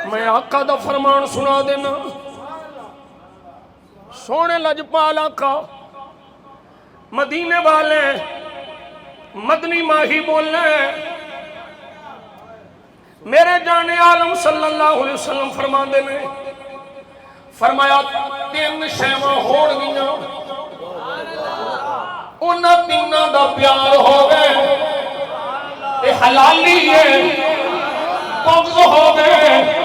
میں آقا دا فرمان سنا دینا، سونے لجپال آقا مدینے والے مدنی ماہی بولنے، میرے جانے عالم صلی اللہ علیہ وسلم فرما دینے، فرمایا تین شیواں ہوڑ گیا، انہاں تیناں دا پیار ہوگئے، اے حلالی ہے بغض ہوگئے،